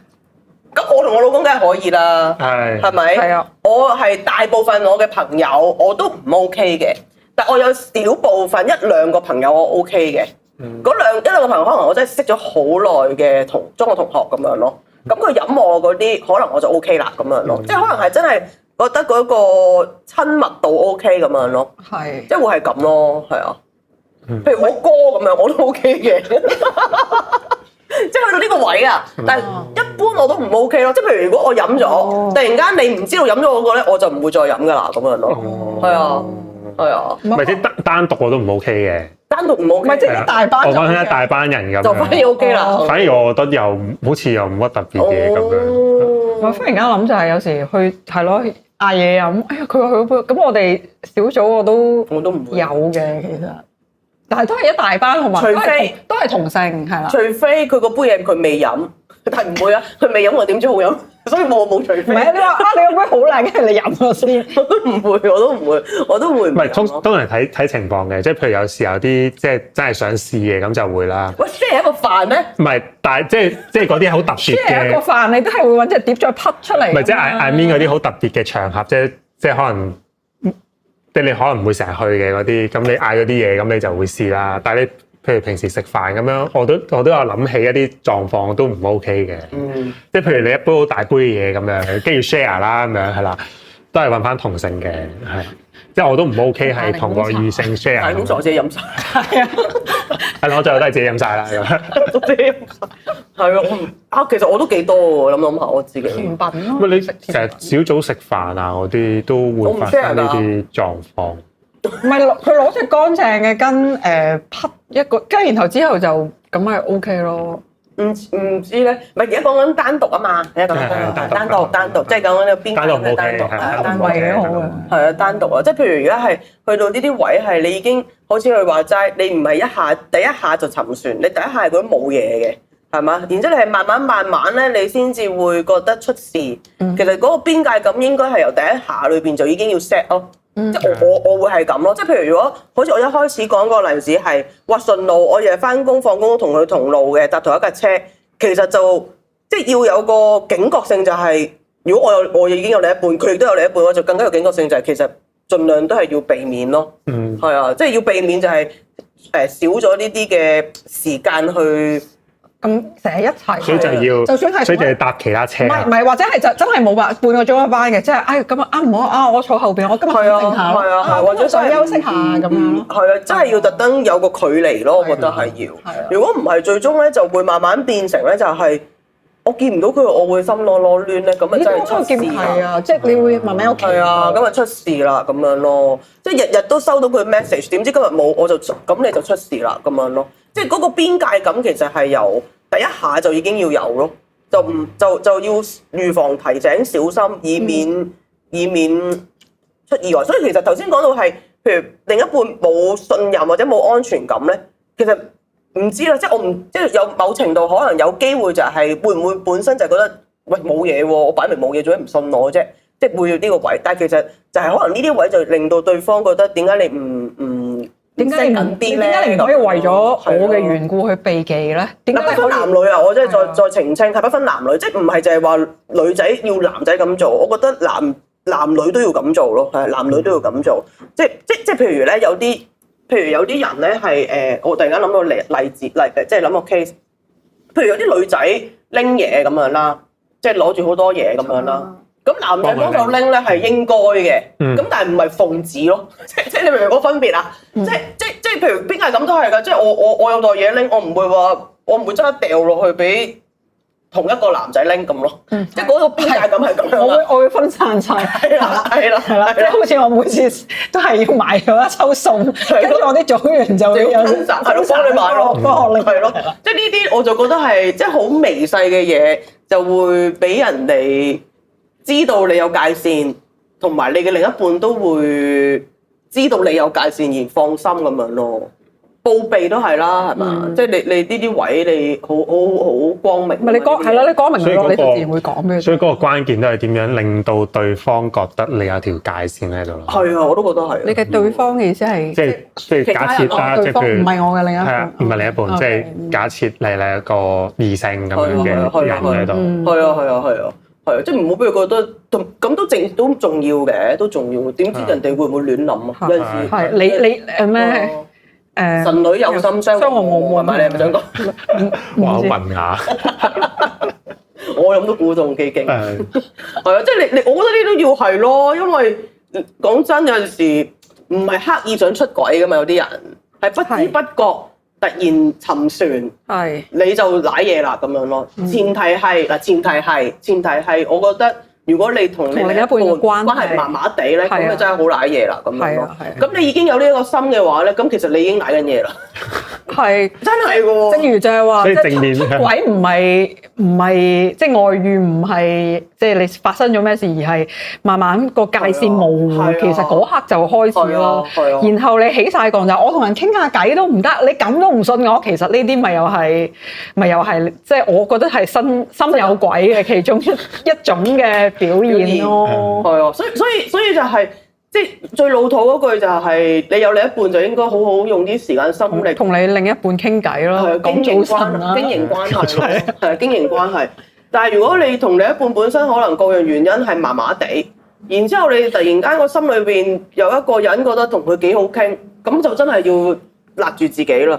咁我同我老公梗係可以啦，係咪？係啊，我係大部分我嘅朋友我都唔 OK 嘅，但我有少部分一兩個朋友我 OK 嘅。嗰一兩個朋友可能我真係識咗好耐嘅中學同學咁樣咯。咁佢飲我嗰啲，可能我就 OK 啦咁樣咯。即係可能係真係覺得嗰個親密度 OK 咁樣咯。係，即係會係咁咯，係啊。譬如我哥咁樣，我都 OK 嘅。即係去到呢個位啊，但係一般我都唔 OK 咯。即係譬如如果我飲咗，突然間你唔知道飲咗嗰個咧，我就唔會再飲噶啦咁樣咯。係啊，係啊。唔係即係單獨我都唔 OK 嘅。單獨唔 OK，唔係即係一大班。我講緊一大班人咁。就反而 OK 啦。反而我覺得好似又冇乜特別嘢咁樣。我忽然間諗就係有時去係咯嗌嘢飲，哎呀佢話佢杯，咁我哋小組我都唔會有嘅其實。但係都係一大班，同埋除非都係同性，係啦。除非佢個杯嘢佢未飲，但係唔會啊，佢未飲我點知好飲？所以我冇除非。唔係你話你個杯好靚，跟住你飲咗先，我都唔會。唔係通常睇情況嘅，即係譬如有時候啲即係真係想試嘅咁就會啦。喂 share 一個飯咩？唔係，但係即係嗰啲好特別嘅。share 一個飯你都係會揾隻碟再滗出嚟。唔係即係 I mean 嗰啲好特別嘅場合，即係可能。即係你可能唔會成日去嘅嗰啲，咁你嗌嗰啲嘢，咁你就會試啦。但係你譬如平時食飯咁樣，我都有諗起一啲狀況都唔 OK 嘅。即係譬如你一杯好大杯嘅嘢咁樣，跟住 share 啦咁樣係啦，都係揾翻同性嘅係。即係我都唔 OK 係同個異性 share。咁我自己飲晒。係啊。係咯，我最後都係自己飲晒啦咁樣。自己飲晒。係啊，其實我都幾多喎，諗下我自己。甜品咯。喂，你成日小組食飯啊嗰啲都會發生呢啲狀況。唔係佢攞隻乾淨嘅巾匹一個，跟住然後之後就咁咪 OK 咯。唔知咧，唔係而家講緊單獨啊嘛，而家講緊單獨，即係講緊呢個邊界嘅單獨，單獨幾好嘅。係啊，單獨啊，即係譬如而家係去到呢啲位係你已經好似佢話齋，你唔係第一下就沉船，你第一下係覺得冇嘢嘅。係嘛？然之後你係慢慢咧，你先至會覺得出事。其實嗰個邊界感應該係由第一下裏邊就已經要 set 咯。即係我會係咁咯。即係譬如如果好似我一開始講個例子係，哇順路，我日日翻工放工都同佢同路嘅，搭同一架車，其實就即係要有個警覺性，就係如果我已經有另一半，佢亦都有另一半，我就更加有警覺性，就係其實盡量都係要避免咯。係啊，即係要避免就係少咗呢啲嘅時間去。咁成日一齊，所以就要，就算係，所以就要搭其他車。唔係，或者係就真係冇辦法半個鐘一班嘅，即係咁唔好我坐後邊，我今日靜下，或者想休息下咁樣。係啊，真係要特登有個距離咯，我覺得係要。如果唔係，最終咧就會慢慢變成咧就係我見唔到佢，我會心囉攣咧，咁啊真係出事。係啊，即係你會慢慢屋企。係啊，咁啊出事啦咁樣咯，即係日日都收到佢 message，點知今日冇，我就咁你就出事啦咁樣咯。即係嗰個邊界感其實係由第一下就已經要有咯，就要預防提醒小心，以免出意外。所以其實頭先講到係，譬如另一半冇信任或者冇安全感咧，其實唔知啦，即係我唔即係有某程度可能有機會就係會唔會本身就覺得喂冇嘢喎，我擺明冇嘢，做咩唔信我啫？即係會有呢個位，但係其實就係可能呢啲位就令到對方覺得點解你唔點解你唔可以為咗我嘅緣故去避忌咧？點解不分男女啊？我真係再澄清，係不分男女，即係唔係就係話女仔要男仔咁做？我覺得男女都要咁做咯，係男女都要咁做。即係譬如咧，譬如有啲人咧係我突然間諗到例子，即係諗個 case。譬如有啲女仔拎嘢咁樣啦，即係攞住好多嘢咁樣啦。咁男仔幫手拎咧係應該嘅，咁但係唔係奉旨咯，即係你明唔明嗰個分別啊？即係譬如邊係咁都係㗎，即係我有袋嘢拎，我唔會即刻掉落去俾同一個男仔拎咁咯，即係嗰個邊界感係咁樣。我會分散晒，係啦，即係好似我每次都係要買咗一抽餸，跟住我啲組員就會有分散，係咯，幫你買咯，幫學歷係咯，即係呢啲我就覺得係即係好微細嘅嘢，就會俾人哋知道你有界線，同埋你嘅另一半都會知道你有界線而放心咁樣咯。報備都係啦，係嘛？即係你呢啲位你好光明。唔係你光係咯，你光明咯，你就自然會講俾佢。所以嗰個關鍵都係點樣令到對方覺得你有條界線喺度咯。係啊，我都覺得係。你嘅對方嘅意思係即係假設啦，即係譬如唔係我嘅另一半，係啊，唔係另一半，即係假設你係一個異性咁樣嘅人喺度。係啊，即係唔好俾佢覺得咁都重要嘅，都重要。點知人哋會唔會亂諗啊？有陣時係你咩？神女有心傷我冇，係咪？你係咪想講？哇，好文雅。我諗都鼓動幾勁。係啊，即係你，我覺得呢都要係咯，因為講真有陣時唔係刻意想出軌噶嘛，有啲人係不知不覺突然沉船，係你就瀨嘢啦咁樣咯。前提係，我覺得。如果你同另一半關係麻麻地咧，咁就真係好瀨嘢啦咁樣咯。咁你已經有呢一個心嘅話咧，咁其實你已經瀨緊嘢啦。係真係喎。正如就係話，即係出軌唔係即係外遇，唔係即係你發生咗咩事，而係慢慢個界線模糊。其實嗰刻就開始咯。然後你起晒槓就我同人傾下偈都唔得，你咁都唔信我。其實呢啲咪又係即係我覺得係心有鬼嘅其中一種嘅表現咯，係啊，所以就係即係最老土嗰句就係你有另一半就應該好好用啲時間心力同你另一半傾偈咯，講早晨啦，經營關係係經營關係。但係如果你同另一半本身可能各樣原因係麻麻地，然之後你突然間個心裏邊有一個人覺得同佢幾好傾，咁就真係要勒住自己啦，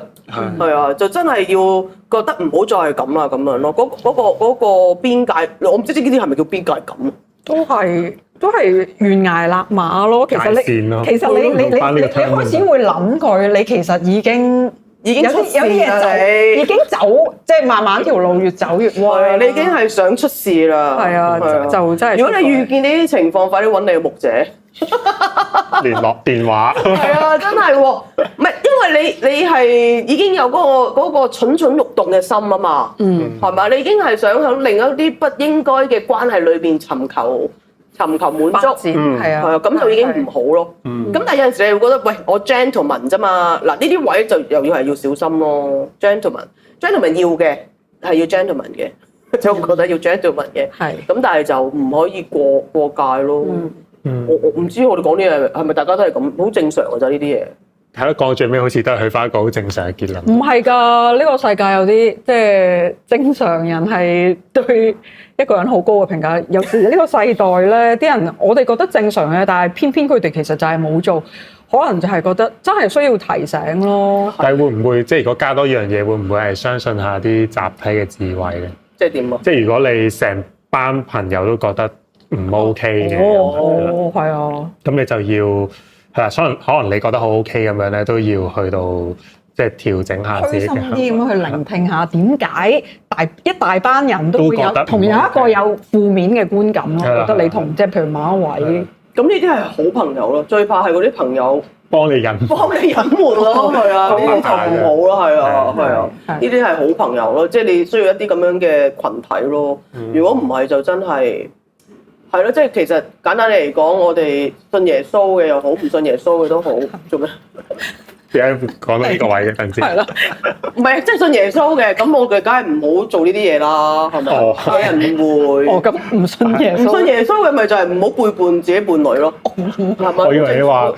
係啊，就真係要覺得唔好再係咁啦，咁樣咯。嗰個邊界，我唔知呢啲係咪叫邊界感？都係懸崖勒馬咯。其實你開始會諗佢，你其實已經已經出事有啲嘢走，已經走，即係慢慢條路越走越歪。你已經係想出事啦。係啊，就真係。如果你遇見呢啲情況，快啲揾你嘅牧者聯絡電話。係啊，真係喎，唔係因為你係已經有嗰個蠢蠢欲動嘅心啊嘛。係咪？你已經係想喺另一啲不應該嘅關係裏邊尋求滿足。係啊，咁就已經唔好咯。咁但係有陣時你會覺得，喂，我 gentleman 啫嘛。嗱，呢啲位就又要小心咯。gentleman 要嘅係要 gentleman 嘅，即係我覺得要 gentleman 嘅。係。咁但係就唔可以過界咯。我唔知我哋講啲嘢係咪大家都係咁好正常㗎咋呢啲嘢？係咯，講到最尾好似都係去翻一個好正常嘅結論。唔係㗎，呢個世界有啲即係正常人係對一個人好高嘅評價。有時呢個世代咧，啲人我哋覺得正常嘅，但係偏偏佢哋其實就係冇做，可能就係覺得真係需要提醒咯。但係會唔會即係如果加多樣嘢，會唔會係相信下啲集體嘅智慧咧？即係點啊？即係如果你成班朋友都覺得唔 OK 嘅，係啊，咁你就要係啦，可能你覺得好 OK 咁樣咧，都要去到即係調整下自己嘅行為，虛心啲咁去聆聽下點解一大班人都會有同樣一個有負面嘅觀感咯。覺得你同即係譬如某一位，咁呢啲係好朋友咯。最怕係嗰啲朋友幫你隱瞞咯，係啊，呢啲就唔好咯，係啊，呢啲係好朋友咯。即係你需要一啲咁樣嘅群體咯。如果唔係就真係。係咯，即係其實簡單嚟講，我哋信耶穌嘅又好，唔信耶穌嘅都好，做咩？點解講到呢個位嘅？等陣先。係啦，唔係即係信耶穌嘅，咁我哋梗係唔好做呢啲嘢啦，係咪？有人誤會。咁唔信耶穌。唔信耶穌嘅咪就係唔好背叛自己伴侶咯，係咪？我以為你話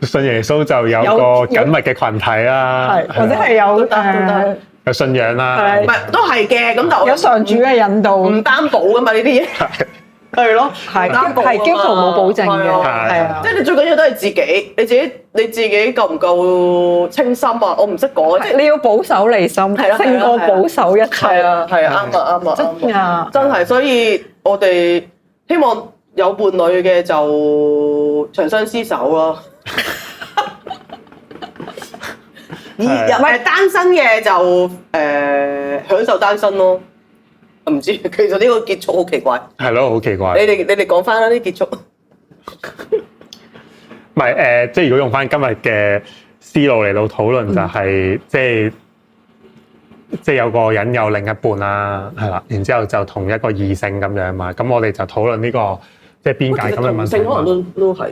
信耶穌就有個緊密嘅群體啦，或者係有有信仰啦，唔係都係嘅，咁就有上主嘅引導，唔擔保噶嘛呢啲嘢。係咯，係基督徒冇保證嘅，係啊，即係你最緊要都係自己，你自己夠唔夠清心啊？我唔識講，即係你要保守離心，勝過保守一切。係啊，啱啊，真係，所以我哋希望有伴侶嘅就長相廝守咯。單身嘅就享受單身咯。唔知，其實呢個結束好奇怪。係咯，好奇怪。你哋講翻啦，呢結束。唔係即係如果用翻今日嘅思路嚟到討論，就係即係有個人有另一半啦，係啦，然之後就同一個異性咁樣嘛。咁我哋就討論呢個即係邊界咁嘅問題。同性可能都係喎。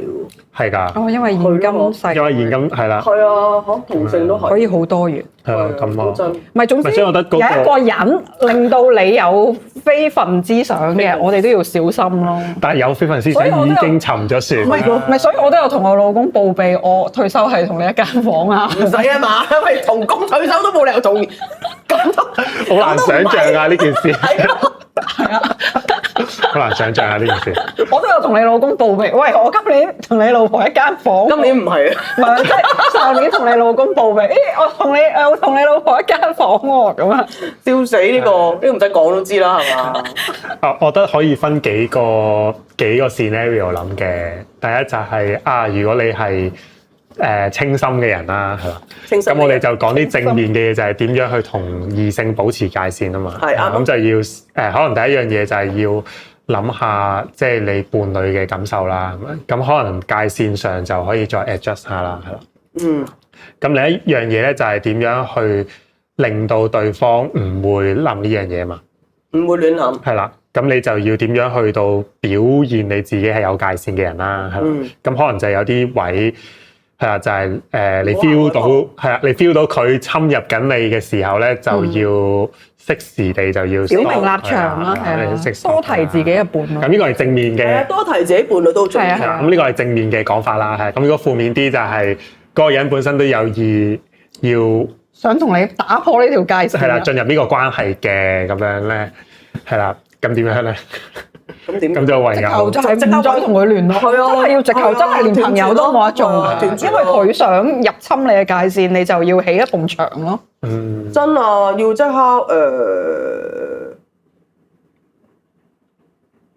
係㗎。因為現今世。因為現今係啦。係啊，同性都係。可以好多元。係啊，咁啊。唔係，總之有一個人令到你有非分之想嘅，我哋都要小心咯。但係有非分之想已經沉咗船。唔係，所以我都有同我老公報備，我退休係同你一間房啊。唔使啊嘛，因為同工退休都冇理由同咁都好難想像啊！呢件事係啊，好難想像啊！呢件事我都有同你老公報備，喂，我今年同你老婆一間房。今年唔係啊，唔係即係上年同你老公報備，我同你老婆一間房喎，咁啊，笑死呢個唔使講都知啦，係嘛？我覺得可以分幾個 scenario 諗嘅。第一就係如果你係清心嘅人啦，係啦，咁我哋就講啲正面嘅嘢，就係點樣去同異性保持界線啊嘛。係啊，咁就要可能第一樣嘢就係要諗下即係你伴侶嘅感受啦。咁可能界線上就可以再 adjust 下啦，係啦。咁另一樣嘢咧就係點樣去令到對方唔會諗呢樣嘢嘛，唔會亂諗。係啦，咁你就要點樣去到表現你自己係有界線嘅人啦，係啦。咁可能就有啲位係啦，就係你 feel 到係啦，你 feel 到佢侵入緊你嘅時候咧，就要適時地就要表明立場啦，係啊，多提自己嘅伴侶。咁呢個係正面嘅，多提自己伴侶都重要。咁呢個係正面嘅講法啦，係。咁如果負面啲就係嗰個人本身都有意要想同你打破呢條界線，係啦，進入呢個關係嘅咁樣咧，係啦，咁點樣咧？咁點？就唯有就係唔再同佢聯絡，真係要直頭，真係連朋友都冇得做嘅，因為佢想入侵你嘅界線，你就要起一埲牆咯。真啊，要即刻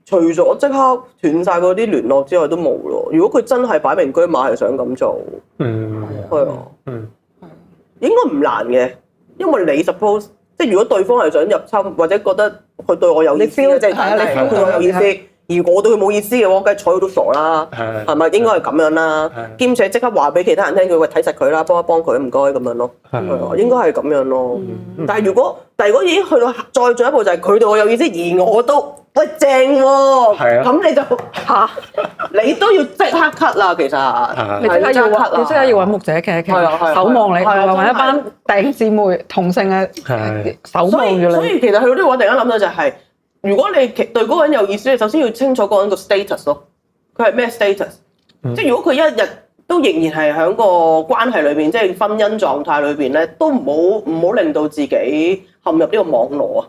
除咗即刻斷晒嗰啲聯絡之外，都冇咯。如果佢真係擺明車馬係想咁做，係啊，應該唔難嘅，因為你 suppose 即係如果對方係想入侵或者覺得佢對我有意思，即係你 feel 佢對我有意思，而我對佢冇意思嘅話，梗係睬佢都傻啦，係咪應該係咁樣啦？兼且即刻話俾其他人聽，佢喂睇實佢啦，幫一幫佢唔該咁樣咯，應該係咁樣咯。但係如果已經去到再進一步，就係佢對我有意思，而我都喂正喎，咁你就你都要即刻 cut 啦，其實你即刻要揾牧者嘅守望你，揾一班弟兄姊妹同性嘅守望住你。所以其實去到呢個位，突然間諗到就係，如果你對嗰個人有意思，你首先要清楚嗰個人個 status 咯，佢係咩 status？即係如果佢一日都仍然係喺個關係裏邊，即係婚姻狀態裏邊咧，都唔好令到自己陷入呢個網絡啊！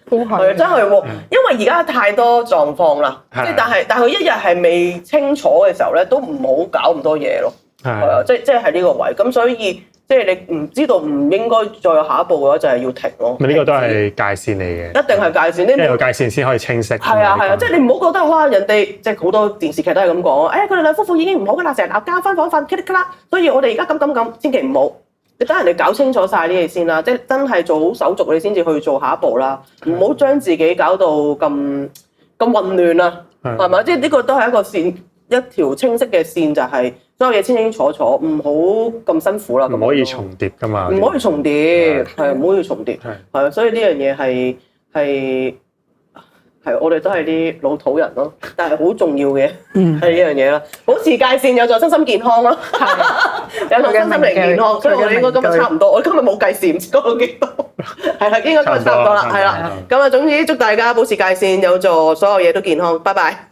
都係真係喎，因為而家太多狀況啦，即係但係佢一日係未清楚嘅時候咧，都唔好搞咁多嘢咯。係啊，即係呢個位，咁所以即係你唔知道唔應該再有下一步嘅話，就係要停咯。呢個都係界線嚟嘅，一定係界線，呢個界線先可以清晰。係啊，即係你唔好覺得哇，人哋即係好多電視劇都係咁講，佢哋兩夫婦已經唔好噶啦，成日鬧交，分房瞓，噼里啪啦，所以我哋而家咁，千祈唔好。你等人哋搞清楚晒啲嘢先啦，即係真係做好手續，你先至去做下一步啦。唔好將自己搞到咁混亂啊，係咪？即係呢個都係一個線，一條清晰嘅線，就係所有嘢清清楚楚，唔好咁辛苦啦。唔可以重疊㗎嘛，唔可以重疊，係唔可以重疊，係啊。所以呢樣嘢係我哋都係啲老土人咯，但係好重要嘅係呢樣嘢啦。保持界線有助身心健康咯，有助身心靈健康。所以我哋應該今日差唔多，我今日冇計線，唔知講到幾多，係啦，應該今日差唔多啦，係啦。咁啊，總之祝大家保持界線，有助所有嘢都健康。拜拜。